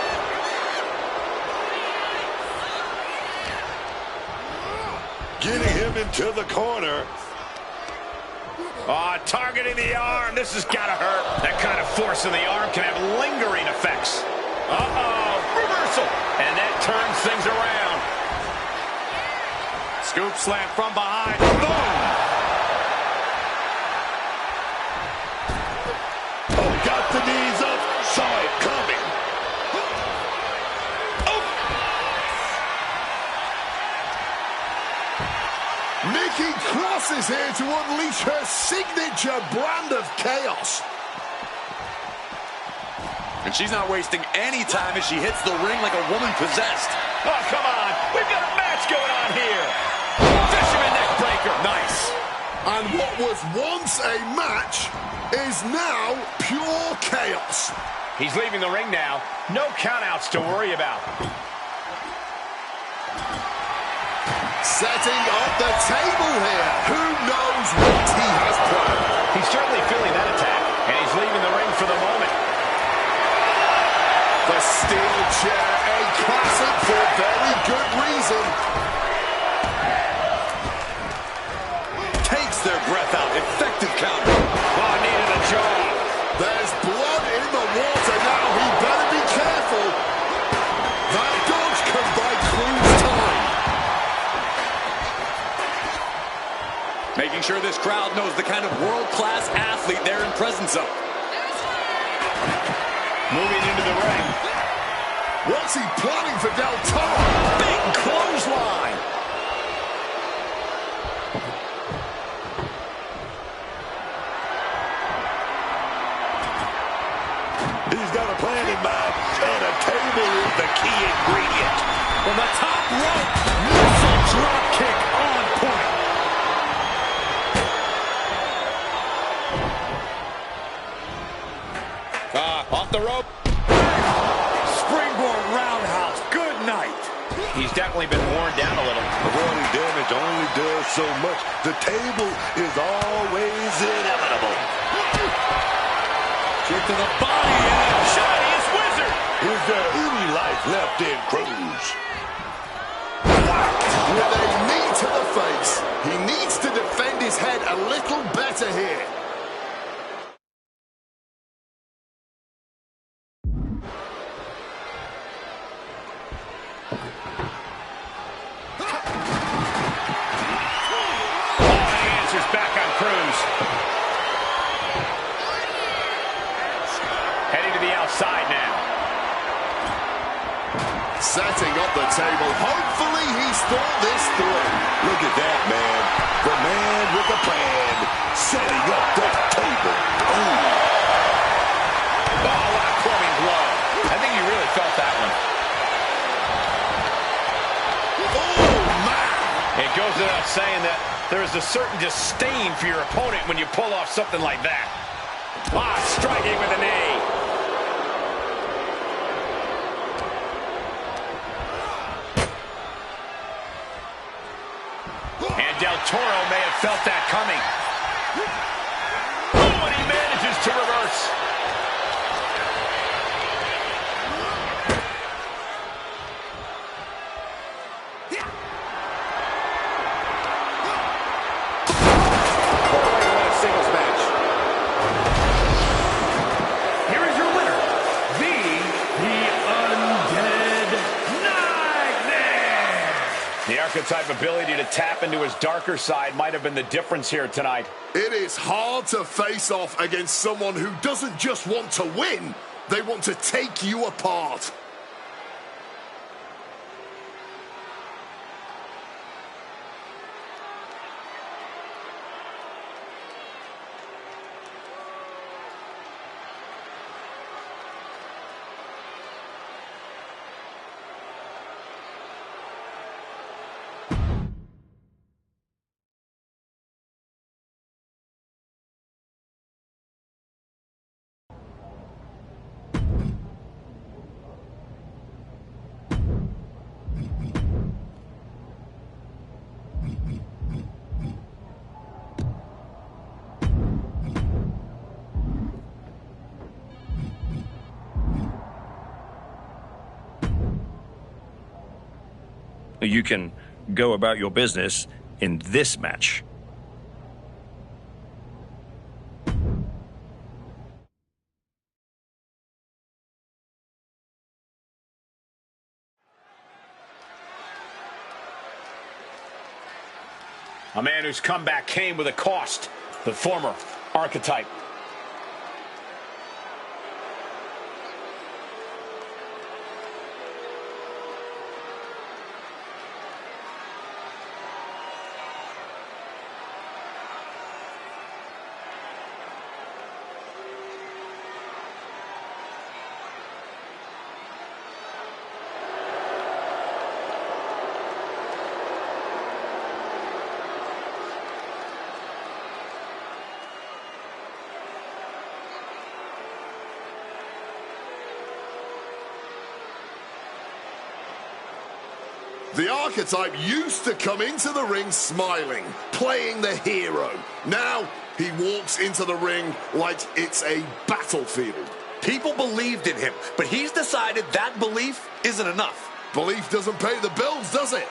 Getting him into the corner. Oh, targeting the arm. This has got to hurt. That kind of force in the arm can have lingering effects. Uh-oh. Reversal. And that turns things around. Scoop slam from behind. Boom. Oh, got the knees up. Saw it coming. Nikki Cross is here to unleash her signature brand of chaos. And she's not wasting any time as she hits the ring like a woman possessed. Oh, come on. We've got a match going on here. Fisherman neck breaker. Nice. And what was once a match is now pure chaos. He's leaving the ring now. No countouts to worry about. Setting up the table here. Who knows what he has planned? He's certainly feeling that attack, and he's leaving the ring for the moment. The steel chair, a classic for very good reason. Takes their breath out. Effective counter. Oh, needed a jaw. There's blood in the water now. He better be careful. That dodge can buy Cruz time. Making sure this crowd knows the kind of world-class athlete they're in presence of. Moving into the ring. What's he planning for Del Toro? Big clothesline. He's got a plan in mind, and a table is the key ingredient. From the top rope, missile drop kick on point. Off the rope. Springboard roundhouse. Good night. He's definitely been worn down a little. Avoiding damage only does so much. The table is always inevitable. Kick to the body and a Chinese wizard. Is there any life left in Cruz? With a knee to the face. He needs to defend his head a little better here. Back on Cruz. Heading to the outside now. Setting up the table. Hopefully he's thought this through. Look at that, man. The man with a plan. Setting up the table. Oh, what a clubbing blow. I think he really felt that one. Oh, man. It goes without saying that there is a certain disdain for your opponent when you pull off something like that. Striking with a knee. And Del Toro may have felt that coming. Oh, and he manages to reverse. The archetype ability to tap into his darker side might have been the difference here tonight. It is hard to face off against someone who doesn't just want to win, they want to take you apart. You can go about your business in this match. A man whose comeback came with a cost, the former archetype. The archetype used to come into the ring smiling, playing the hero. Now, he walks into the ring like it's a battlefield. People believed in him, but he's decided that belief isn't enough. Belief doesn't pay the bills, does it?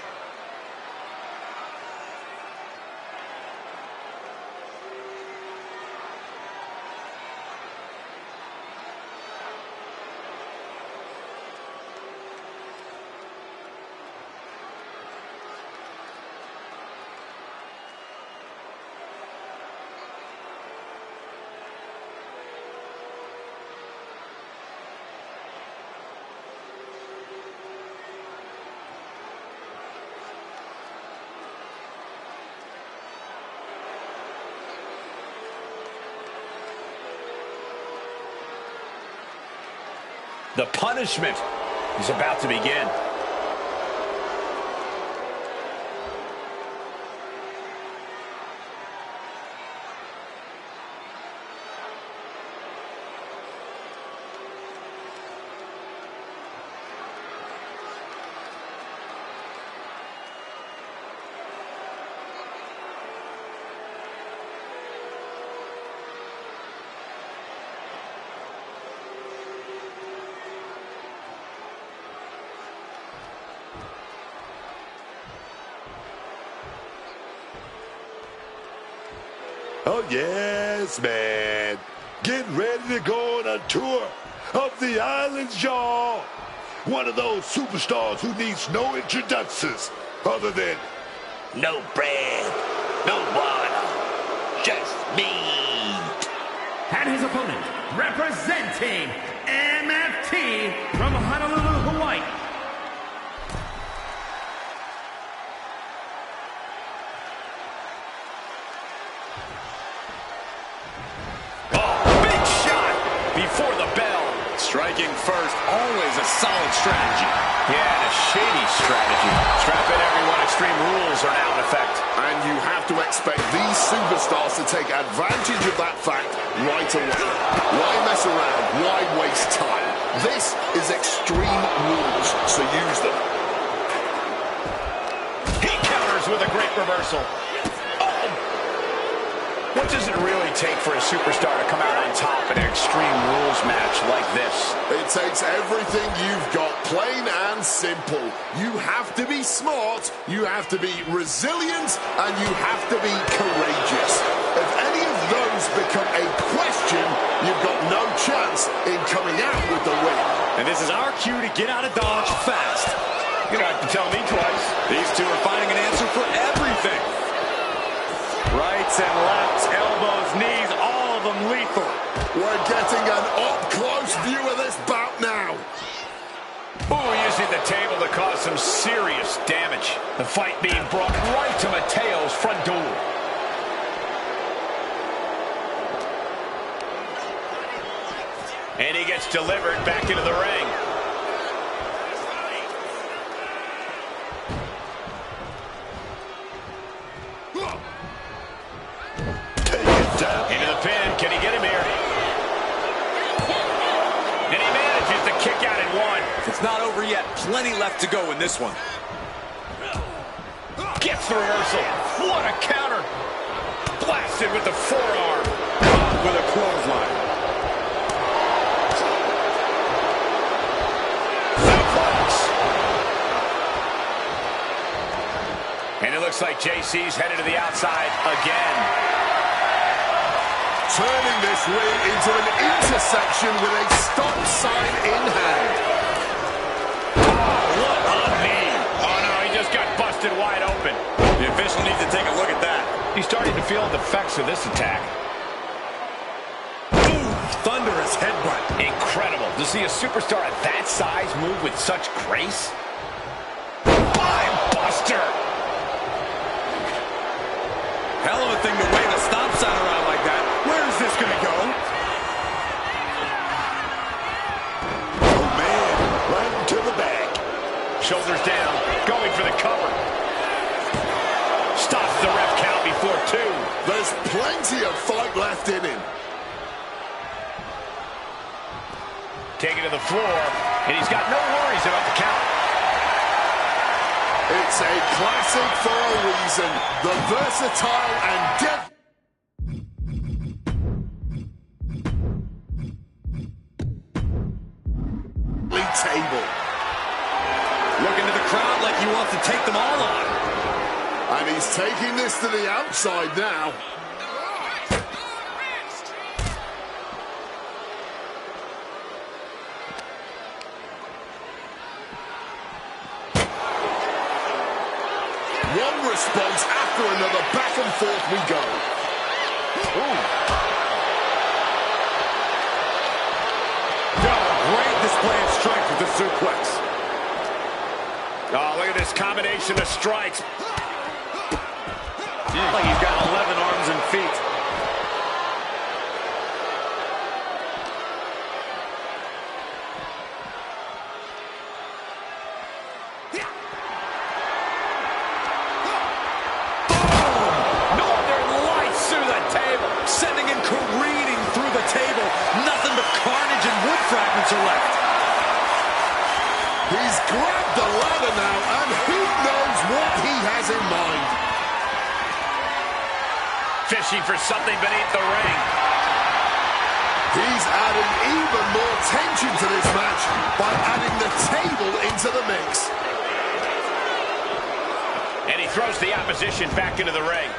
The punishment is about to begin. Oh, yes, man. Get ready to go on a tour of the islands, y'all. One of those superstars who needs no introductions other than no bread, no water, just meat. And his opponent, representing MFT from Honolulu, Hawaii. Before the bell. Striking first, always a solid strategy. Yeah, and a shady strategy. Strap in, everyone. Extreme rules are now in effect. And you have to expect these superstars to take advantage of that fact right away. Why mess around? Why waste time? This is Extreme Rules, so use them. He counters with a great reversal. What does it really take for a superstar to come out on top in an Extreme Rules match like this? It takes everything you've got, plain and simple. You have to be smart, you have to be resilient, and you have to be courageous. If any of those become a question, you've got no chance in coming out with the win. And this is our cue to get out of Dodge fast. You don't have to tell me twice. These two are finding an answer for everything. Rights and lefts, elbows, knees, all of them lethal. We're getting an up-close view of this bout now. Ooh, using the table to cause some serious damage. The fight being brought right to Mateo's front door. And he gets delivered back into the ring. Into the pin. Can he get him here? And he manages to kick out in one. It's not over yet. Plenty left to go in this one. Gets the reversal. What a counter. Blasted with the forearm. With a clothesline. Suplex. And it looks like JC's headed to the outside again. Turning this ring into an intersection with a stop sign in hand. Oh, what a knee. Oh, no, he just got busted wide open. The official needs to take a look at that. He's starting to feel the effects of this attack. Ooh, thunderous headbutt. Incredible to see a superstar at that size move with such grace. Spine buster. Hell of a thing to wave a stop sign around like that. Where is this going to go? oh man, right into the back. Shoulders down, going for the cover. Stops the ref count before two. There's plenty of fight left in him. Taken to the floor, and he's got no worries about the count. It's a classic for a reason. The versatile and deadly table. Looking to the crowd like he wants to take them all on. And he's taking this to the outside now. One response after another, back and forth we go. Ooh. Great display of strength with the suplex. Oh, look at this combination of strikes. Like he's got 11 arms and feet. Northern Lights through the table, sending him careening through the table. Nothing but carnage and wood fragments are left. He's grabbed the ladder now, and who knows what he has in mind. Fishing for something beneath the ring. He's adding even more tension to this match by adding the table into the mix. And he throws the opposition back into the ring.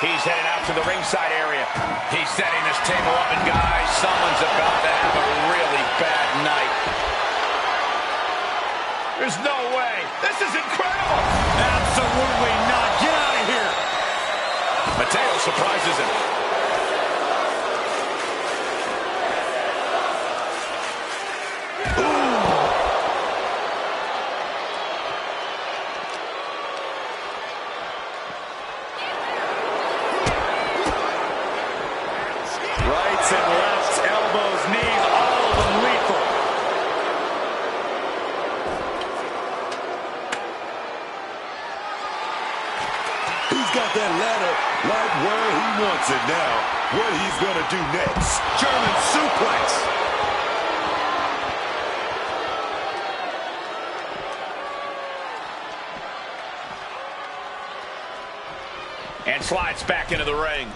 He's headed out to the ringside area. He's setting this table up, and guys, someone's about to have a really bad night. There's no way. This is incredible. Absolutely not. Get out of here. Mateo surprises him. Rights and lefts, elbows, knees, all of them lethal. He's got that ladder right where he wants it now. What he's going to do next. German suplex. And slides back into the ring.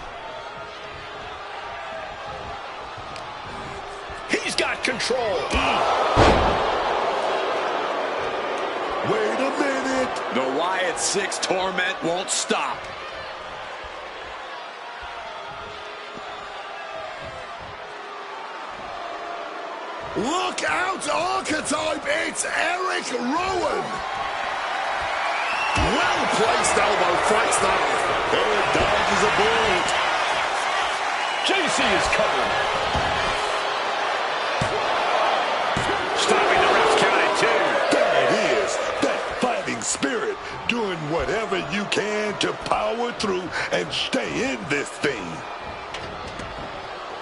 He's got control. Wait a minute. The Wyatt 6 torment won't stop. Look out, Archetype! It's Eric Rowan! Well-placed elbow fights that off. Eric dodges a bullet. JC is covered. Stopping the ref's count at 2. There it is. That fighting spirit. Doing whatever you can to power through and stay in this thing.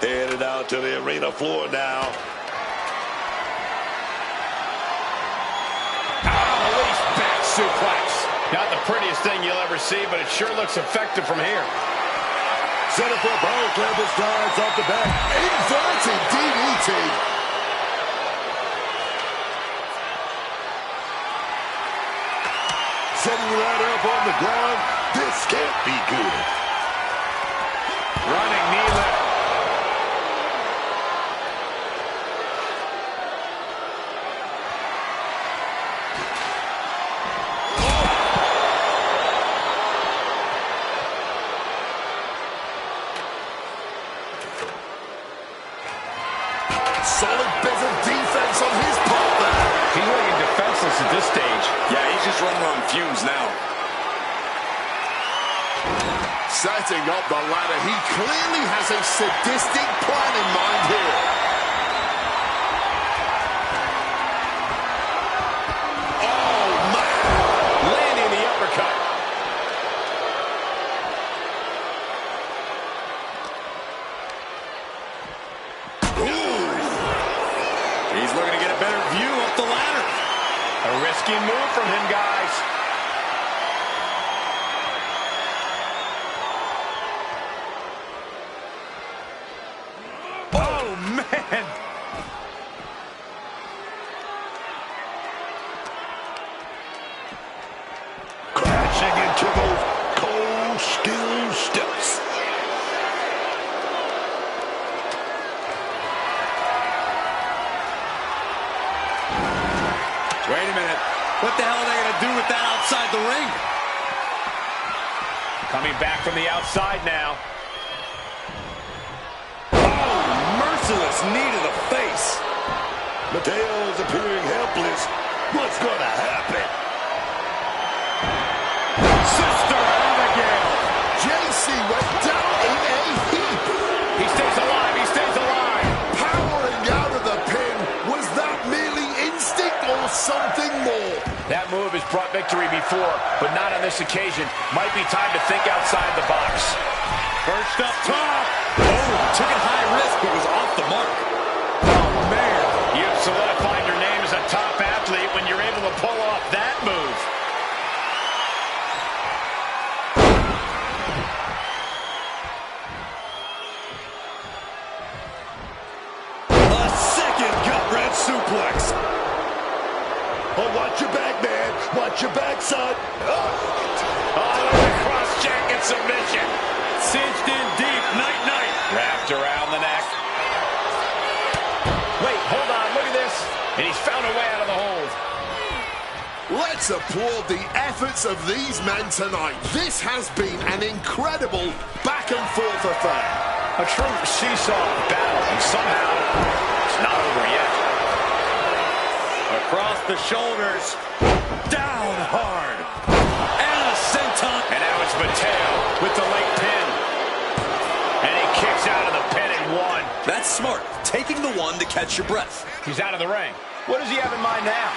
Headed out to the arena floor now. Release back suplex. Not the prettiest thing you'll ever see, but it sure looks effective from here. Set up for a power club as drives off the back. Inverted DDT. Setting the ladder up on the ground. This can't be good. Running knee lift. Solid bit of defense on his part there. He's looking defenseless at this stage. Yeah, he's just running on fumes now. Setting up the ladder. He clearly has a sadistic plan in mind here. Oh, man. Landing the uppercut. He's looking to get a better view up the ladder. A risky move from him, guys. Oh, man. Crashing into those cold steel steps. Wait a minute. What the hell are they going to do with that outside the ring? Coming back from the outside now. Oh, merciless knee to the face. Mateo's appearing helpless. What's going to happen? Sister Abigail. JC went down in a heap. He stays alive. He stays alive. Powering out of the pin. Was that merely instinct or something more? That move has brought victory before, but not on this occasion. Might be time to think outside the box. First up top. Oh, took it high risk, but was off the mark. Oh, man. You've solidified your name as a top athlete when you're able to pull off that move. A second gut-wrench suplex. Oh, watch your back, man. Watch your back, son. Oh, cross-check and submission. Cinched in deep. Night-night. Wrapped around the neck. Wait, hold on. Look at this. And he's found a way out of the hold. Let's applaud the efforts of these men tonight. This has been an incredible back-and-forth affair. A true seesaw battle, and somehow it's not over yet. Across the shoulders. Down hard. And a senton. And now it's Mateo with the late pin. And he kicks out of the pin and one. That's smart. Taking the one to catch your breath. He's out of the ring. What does he have in mind now?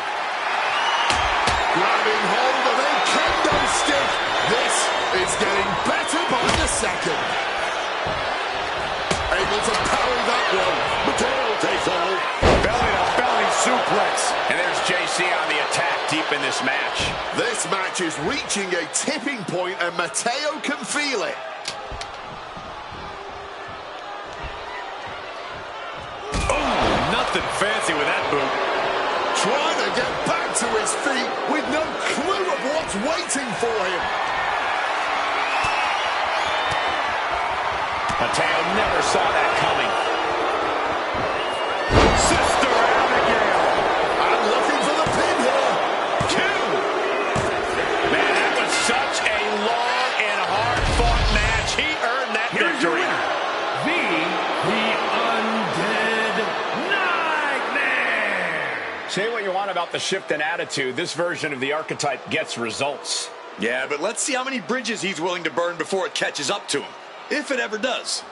Grabbing hold of a kendo stick. This is getting better by the second. Able to parry that one. Mateo takes hold. Belly-to-belly suplex. And there's JC on the attack deep in this match. This match is reaching a tipping point, and Mateo can feel it. Oh, nothing fancy with that boot. Trying to get back to his feet with no clue of what's waiting for him. Mateo never saw that coming. Sister Abigail. I'm looking for the pin here. Two. Man, that was such a long and hard-fought match. He earned that victory. Say what you want about the shift in attitude. This version of the archetype gets results. Yeah, but let's see how many bridges he's willing to burn before it catches up to him. If it ever does.